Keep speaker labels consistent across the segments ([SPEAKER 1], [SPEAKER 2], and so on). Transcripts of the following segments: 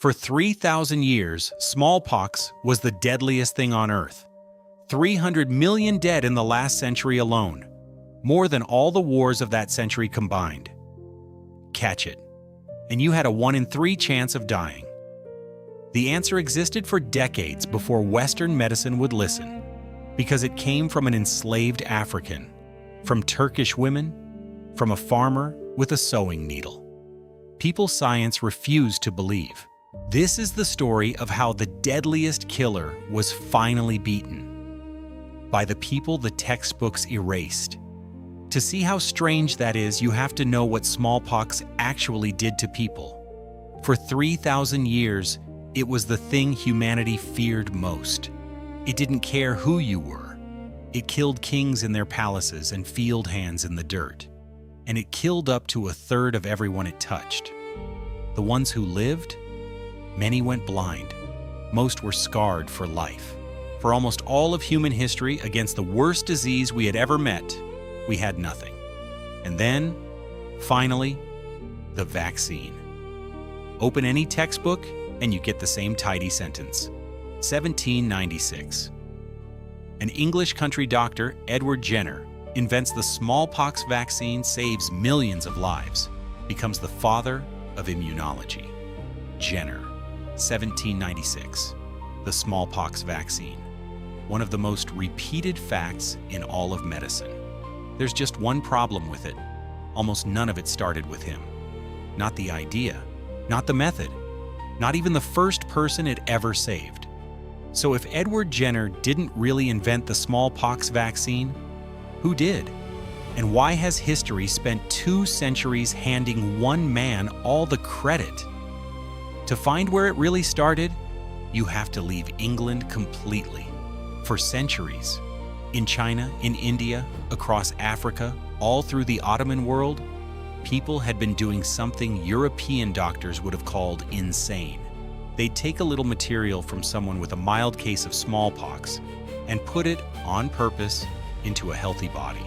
[SPEAKER 1] For 3,000 years, smallpox was the deadliest thing on Earth. 300 million dead in the last century alone, more than all the wars of that century combined. Catch it, and you had a 1 in 3 chance of dying. The answer existed for decades before Western medicine would listen, because it came from an enslaved African, from Turkish women, from a farmer with a sewing needle. People science refused to believe. This is the story of how the deadliest killer was finally beaten by the people the textbooks erased. To see how strange that is, you have to know what smallpox actually did to people. For 3,000 years, it was the thing humanity feared most. It didn't care who you were. It killed kings in their palaces and field hands in the dirt. And it killed up to 1/3 of everyone it touched. The ones who lived? Many went blind. Most were scarred for life. For almost all of human history, against the worst disease we had ever met, we had nothing. And then, finally, the vaccine. Open any textbook, and you get the same tidy sentence. 1796. An English country doctor, Edward Jenner, invents the smallpox vaccine, saves millions of lives, becomes the father of immunology. Jenner, 1796. The smallpox vaccine. One of the most repeated facts in all of medicine. There's just one problem with it. Almost none of it started with him. Not the idea, not the method, not even the first person it ever saved. So if Edward Jenner didn't really invent the smallpox vaccine, who did? And why has history spent 2 centuries handing one man all the credit? To find where it really started, you have to leave England completely. For centuries, in China, in India, across Africa, all through the Ottoman world, people had been doing something European doctors would have called insane. They'd take a little material from someone with a mild case of smallpox and put it, on purpose, into a healthy body.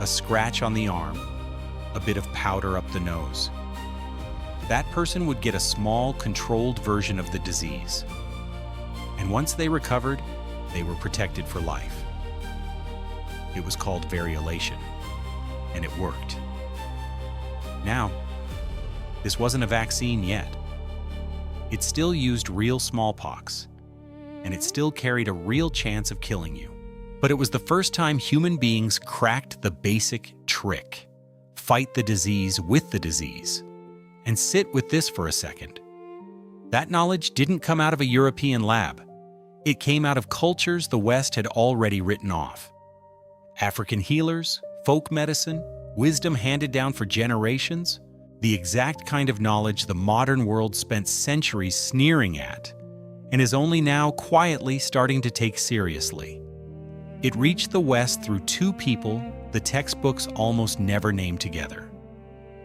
[SPEAKER 1] A scratch on the arm, a bit of powder up the nose. That person would get a small, controlled version of the disease. And once they recovered, they were protected for life. It was called variolation, and it worked. Now, this wasn't a vaccine yet. It still used real smallpox, and it still carried a real chance of killing you. But it was the first time human beings cracked the basic trick. Fight the disease with the disease. And sit with this for a second. That knowledge didn't come out of a European lab. It came out of cultures the West had already written off. African healers, folk medicine, wisdom handed down for generations, the exact kind of knowledge the modern world spent centuries sneering at, and is only now quietly starting to take seriously. It reached the West through 2 people the textbooks almost never name together.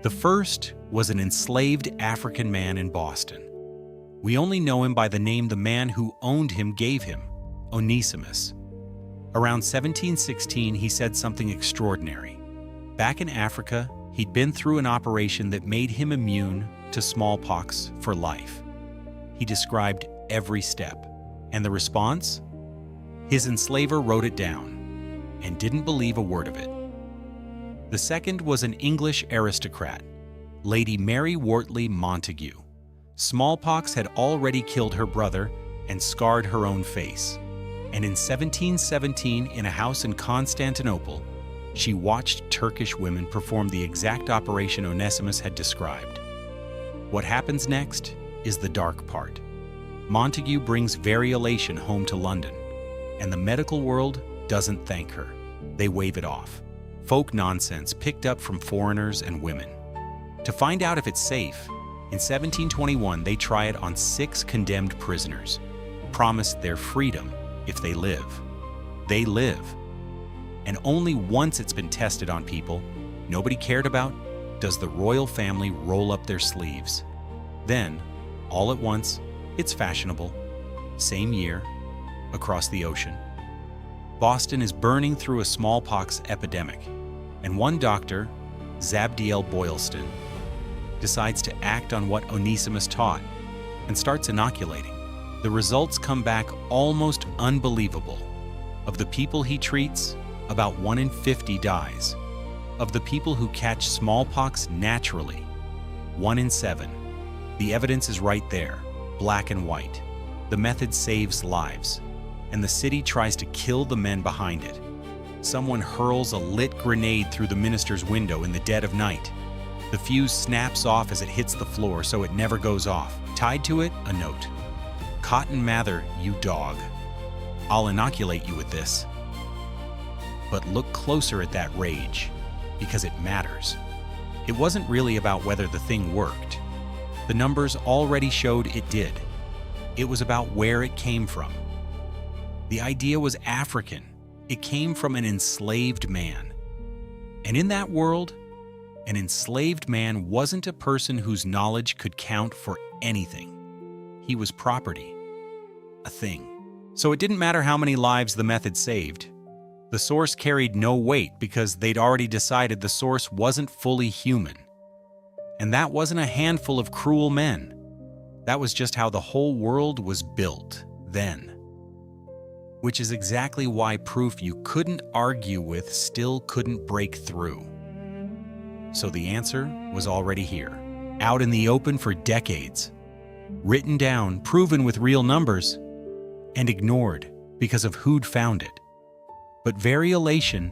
[SPEAKER 1] The first was an enslaved African man in Boston. We only know him by the name the man who owned him gave him, Onesimus. Around 1716, he said something extraordinary. Back in Africa, he'd been through an operation that made him immune to smallpox for life. He described every step. And the response? His enslaver wrote it down and didn't believe a word of it. The second was an English aristocrat, Lady Mary Wortley Montagu. Smallpox had already killed her brother and scarred her own face. And in 1717, in a house in Constantinople, she watched Turkish women perform the exact operation Onesimus had described. What happens next is the dark part. Montagu brings variolation home to London, and the medical world doesn't thank her. They wave it off. Folk nonsense picked up from foreigners and women. To find out if it's safe, in 1721 they try it on 6 condemned prisoners, promised their freedom if they live. They live. And only once it's been tested on people nobody cared about does the royal family roll up their sleeves. Then, all at once, it's fashionable. Same year, across the ocean. Boston is burning through a smallpox epidemic, and one doctor, Zabdiel Boylston, decides to act on what Onesimus taught. and starts inoculating. The results come back almost unbelievable. Of the people he treats, about 1 in 50 dies. Of the people who catch smallpox naturally, 1 in 7. The evidence is right there, black and white. The method saves lives, and the city tries to kill the men behind it. Someone hurls a lit grenade through the minister's window in the dead of night. The fuse snaps off as it hits the floor so it never goes off. Tied to it, a note. "Cotton Mather, you dog. I'll inoculate you with this." But look closer at that rage, because it matters. It wasn't really about whether the thing worked. The numbers already showed it did. It was about where it came from. The idea was African. It came from an enslaved man. And in that world, an enslaved man wasn't a person whose knowledge could count for anything. He was property, a thing. So it didn't matter how many lives the method saved. The source carried no weight because they'd already decided the source wasn't fully human. And that wasn't a handful of cruel men. That was just how the whole world was built then. Which is exactly why proof you couldn't argue with still couldn't break through. So the answer was already here, out in the open for decades, written down, proven with real numbers, and ignored because of who'd found it. But variolation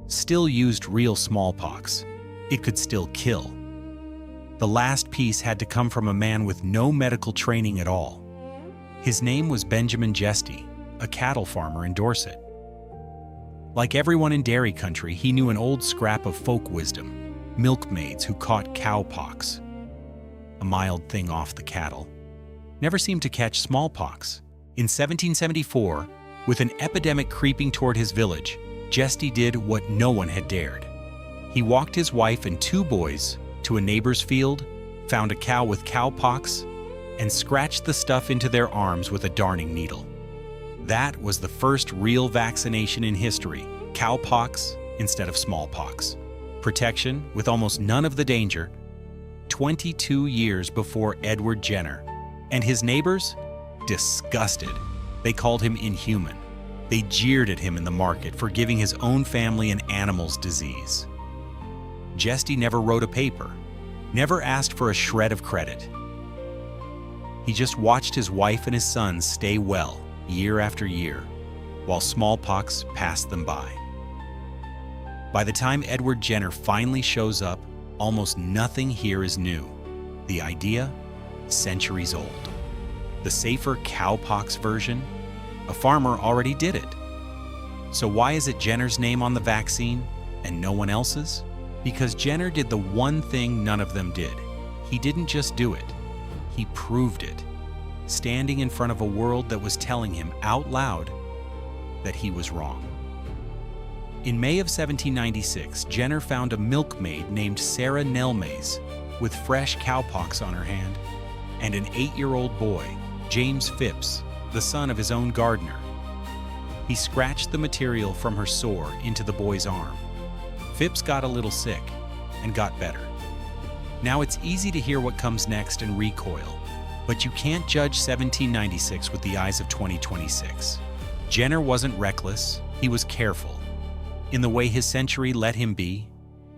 [SPEAKER 1] still used real smallpox. It could still kill. The last piece had to come from a man with no medical training at all. His name was Benjamin Jesty, a cattle farmer in Dorset. Like everyone in dairy country, he knew an old scrap of folk wisdom, milkmaids who caught cowpox, a mild thing off the cattle, never seemed to catch smallpox. In 1774, with an epidemic creeping toward his village, Jesty did what no one had dared. He walked his wife and 2 boys to a neighbor's field, found a cow with cowpox, and scratched the stuff into their arms with a darning needle. That was the first real vaccination in history, cowpox instead of smallpox. Protection with almost none of the danger, 22 years before Edward Jenner. And his neighbors? Disgusted. They called him inhuman. They jeered at him in the market for giving his own family an animal's disease. Jesty never wrote a paper, never asked for a shred of credit. He just watched his wife and his sons stay well year after year, while smallpox passed them by. By the time Edward Jenner finally shows up, almost nothing here is new. The idea, centuries old. The safer cowpox version, a farmer already did it. So why is it Jenner's name on the vaccine and no one else's? Because Jenner did the one thing none of them did. He didn't just do it, he proved it, standing in front of a world that was telling him out loud that he was wrong. In May of 1796, Jenner found a milkmaid named Sarah Nelmays with fresh cowpox on her hand, and an 8-year-old boy, James Phipps, the son of his own gardener. He scratched the material from her sore into the boy's arm. Phipps got a little sick and got better. Now it's easy to hear what comes next and recoil, but you can't judge 1796 with the eyes of 2026. Jenner wasn't reckless, he was careful. In the way his century let him be,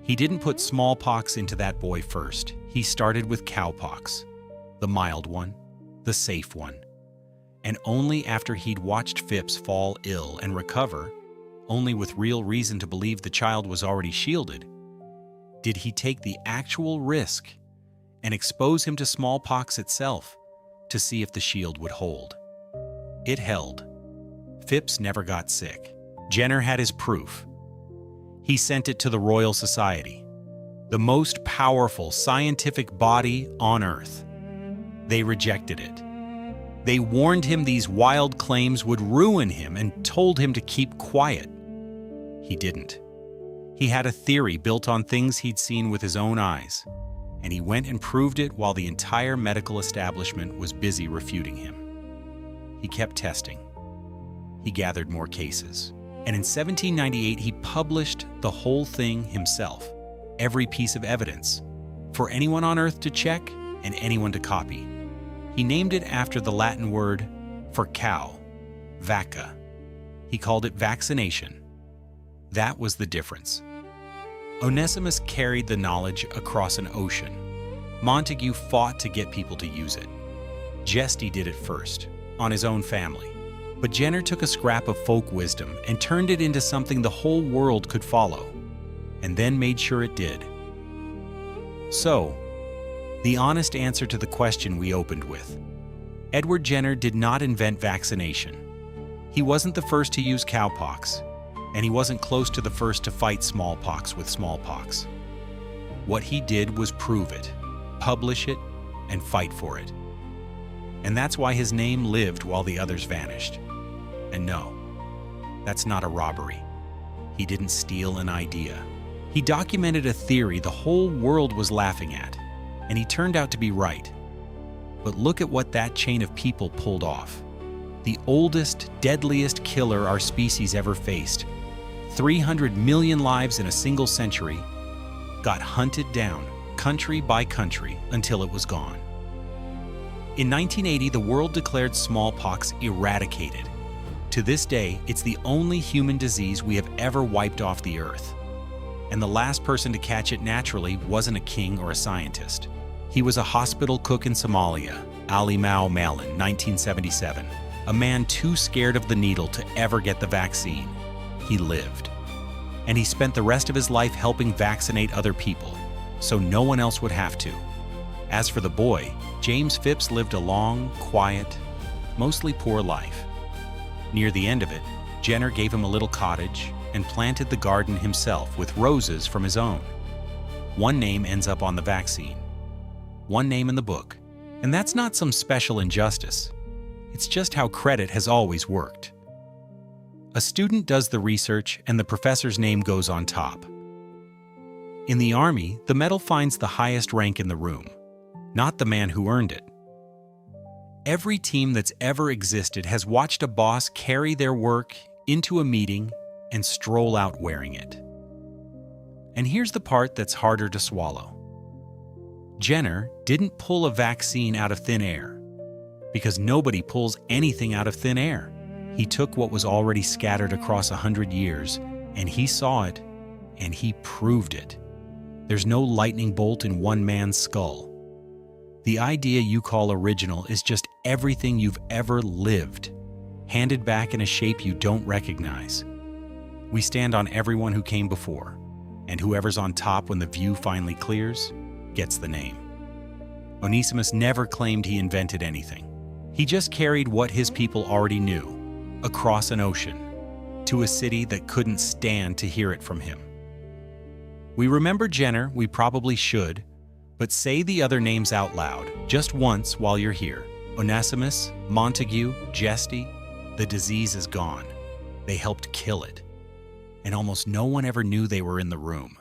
[SPEAKER 1] he didn't put smallpox into that boy first. He started with cowpox, the mild one, the safe one. And only after he'd watched Phipps fall ill and recover, only with real reason to believe the child was already shielded, did he take the actual risk and expose him to smallpox itself to see if the shield would hold. It held. Phipps never got sick. Jenner had his proof. He sent it to the Royal Society, the most powerful scientific body on Earth. They rejected it. They warned him these wild claims would ruin him and told him to keep quiet. He didn't. He had a theory built on things he'd seen with his own eyes, and he went and proved it while the entire medical establishment was busy refuting him. He kept testing. He gathered more cases. And in 1798, he published the whole thing himself, every piece of evidence, for anyone on Earth to check and anyone to copy. He named it after the Latin word for cow, vacca. He called it vaccination. That was the difference. Onesimus carried the knowledge across an ocean. Montagu fought to get people to use it. Jesty did it first, on his own family. But Jenner took a scrap of folk wisdom and turned it into something the whole world could follow, and then made sure it did. So, the honest answer to the question we opened with: Edward Jenner did not invent vaccination. He wasn't the first to use cowpox, and he wasn't close to the first to fight smallpox with smallpox. What he did was prove it, publish it, and fight for it. And that's why his name lived while the others vanished. And no, that's not a robbery. He didn't steal an idea. He documented a theory the whole world was laughing at, and he turned out to be right. But look at what that chain of people pulled off. The oldest, deadliest killer our species ever faced, 300 million lives in a single century, got hunted down, country by country, until it was gone. In 1980, the world declared smallpox eradicated. To this day, it's the only human disease we have ever wiped off the earth. And the last person to catch it naturally wasn't a king or a scientist. He was a hospital cook in Somalia, Ali Mao Malin, 1977, a man too scared of the needle to ever get the vaccine. He lived. And he spent the rest of his life helping vaccinate other people, so no one else would have to. As for the boy, James Phipps lived a long, quiet, mostly poor life. Near the end of it, Jenner gave him a little cottage and planted the garden himself with roses from his own. One name ends up on the vaccine. One name in the book. And that's not some special injustice. It's just how credit has always worked. A student does the research and the professor's name goes on top. In the Army, the medal finds the highest rank in the room, not the man who earned it. Every team that's ever existed has watched a boss carry their work into a meeting and stroll out wearing it. And here's the part that's harder to swallow. Jenner didn't pull a vaccine out of thin air, because nobody pulls anything out of thin air. He took what was already scattered across 100 years, and he saw it, and he proved it. There's no lightning bolt in one man's skull. The idea you call original is just everything you've ever lived, handed back in a shape you don't recognize. We stand on everyone who came before, and whoever's on top when the view finally clears gets the name. Onesimus never claimed he invented anything. He just carried what his people already knew, across an ocean, to a city that couldn't stand to hear it from him. We remember Jenner, we probably should, but say the other names out loud, just once while you're here. Onesimus, Montagu, Jesty. The disease is gone. They helped kill it. And almost no one ever knew they were in the room.